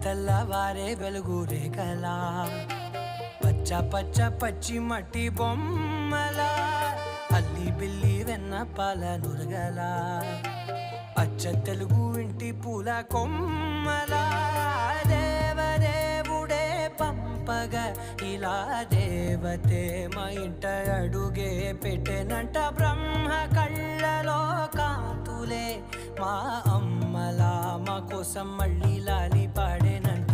తెల్లవారే వెలుగు రేఖలా పచ్చ పచ్చ పచ్చి మట్టి బొమ్మలా అల్లి బిల్లి వెన్న పాల నురగలా అచ్చ తెలుగు ఇంటి పూల కొమ్మలా దేవదేవుడే పంపగా ఇలా దేవతే మా ఇంట అడుగే పెట్టెనంట బ్రహ్మ కళ్ళలో కాంతులే మా అమ్మలా మా కోసం మళ్ళీ లాలి పాడేనంట.